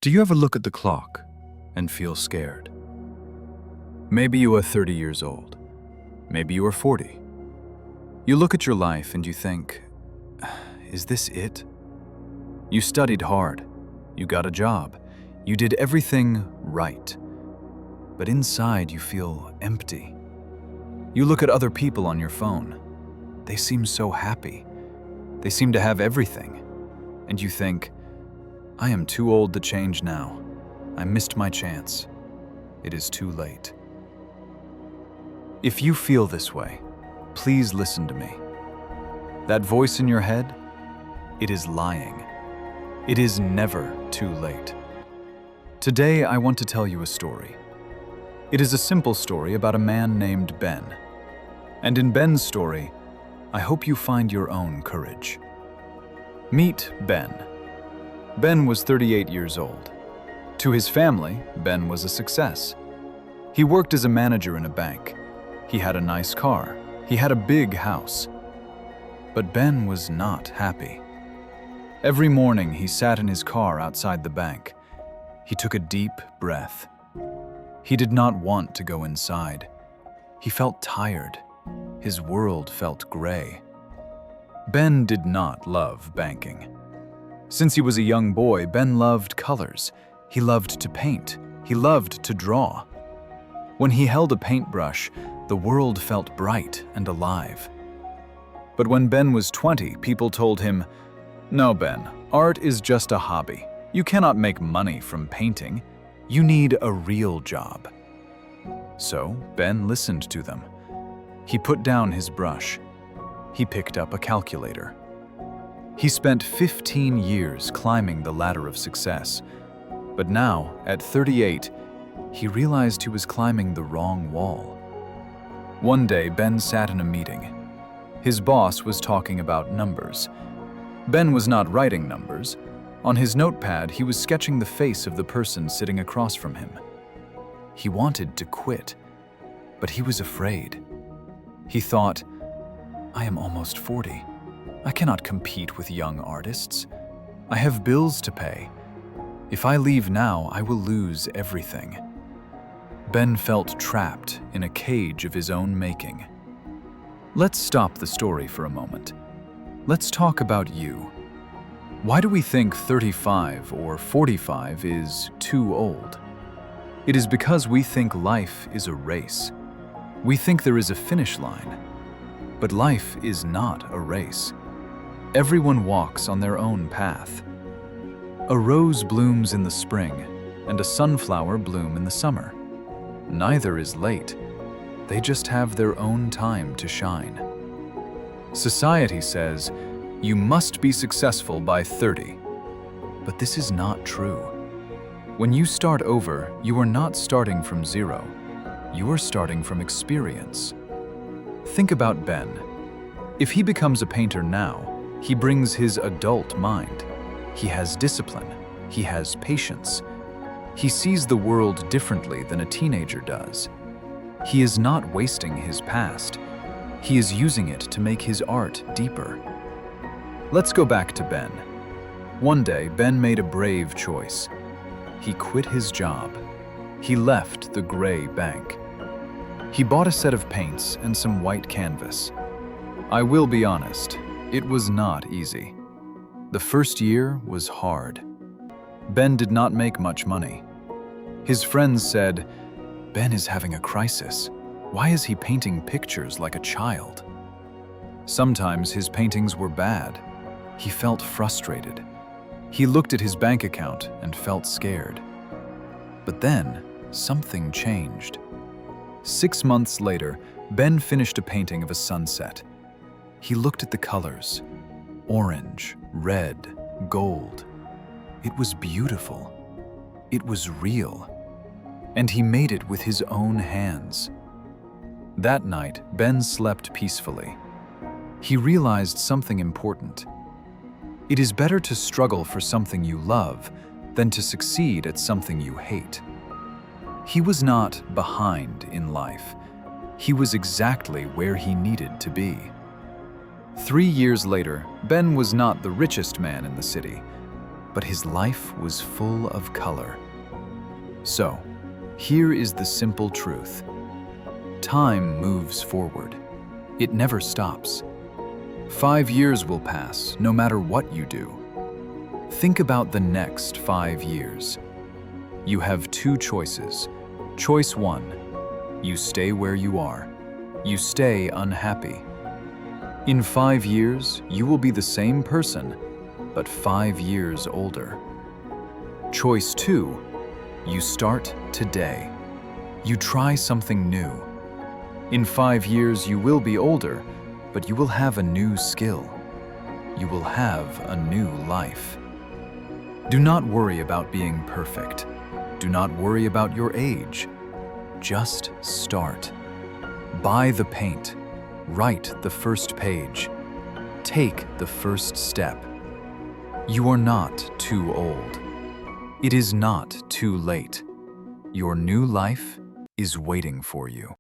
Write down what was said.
Do you ever look at the clock and feel scared? Maybe you are 30 years old. Maybe you are 40. You look at your life and you think, is this it? You studied hard. You got a job. You did everything right. But inside you feel empty. You look at other people on your phone. They seem so happy. They seem to have everything. And you think, I am too old to change now. I missed my chance. It is too late. If you feel this way, please listen to me. That voice in your head, it is lying. It is never too late. Today, I want to tell you a story. It is a simple story about a man named Ben. And in Ben's story, I hope you find your own courage. Meet Ben. Ben was 38 years old. To his family, Ben was a success. He worked as a manager in a bank. He had a nice car. He had a big house. But Ben was not happy. Every morning, he sat in his car outside the bank. He took a deep breath. He did not want to go inside. He felt tired. His world felt gray. Ben did not love banking. Since he was a young boy, Ben loved colors. He loved to paint. He loved to draw. When he held a paintbrush, the world felt bright and alive. But when Ben was 20, people told him, "No, Ben, art is just a hobby. You cannot make money from painting. You need a real job." So Ben listened to them. He put down his brush. He picked up a calculator. He spent 15 years climbing the ladder of success. But now, at 38, he realized he was climbing the wrong wall. One day, Ben sat in a meeting. His boss was talking about numbers. Ben was not writing numbers. On his notepad, he was sketching the face of the person sitting across from him. He wanted to quit, but he was afraid. He thought, I am almost 40. I cannot compete with young artists. I have bills to pay. If I leave now, I will lose everything. Ben felt trapped in a cage of his own making. Let's stop the story for a moment. Let's talk about you. Why do we think 35 or 45 is too old? It is because we think life is a race. We think there is a finish line. But life is not a race. Everyone walks on their own path. A rose blooms in the spring, and a sunflower bloom in the summer. Neither is late. They just have their own time to shine. Society says, you must be successful by 30. But this is not true. When you start over, you are not starting from zero. You are starting from experience. Think about Ben. If he becomes a painter now, he brings his adult mind. He has discipline. He has patience. He sees the world differently than a teenager does. He is not wasting his past. He is using it to make his art deeper. Let's go back to Ben. One day, Ben made a brave choice. He quit his job. He left the gray bank. He bought a set of paints and some white canvas. I will be honest, it was not easy. The first year was hard. Ben did not make much money. His friends said, Ben is having a crisis. Why is he painting pictures like a child? Sometimes his paintings were bad. He felt frustrated. He looked at his bank account and felt scared. But then, something changed. 6 months later, Ben finished a painting of a sunset. He looked at the colors. Orange, red, gold. It was beautiful. It was real. And he made it with his own hands. That night, Ben slept peacefully. He realized something important. It is better to struggle for something you love than to succeed at something you hate. He was not behind in life. He was exactly where he needed to be. 3 years later, Ben was not the richest man in the city, but his life was full of color. So, here is the simple truth. Time moves forward. It never stops. 5 years will pass, no matter what you do. Think about the next 5 years. You have 2 choices. Choice 1, you stay where you are. You stay unhappy. In 5 years, you will be the same person, but 5 years older. Choice 2, you start today. You try something new. In 5 years, you will be older, but you will have a new skill. You will have a new life. Do not worry about being perfect. Do not worry about your age. Just start. Buy the paint. Write the first page. Take the first step. You are not too old. It is not too late. Your new life is waiting for you.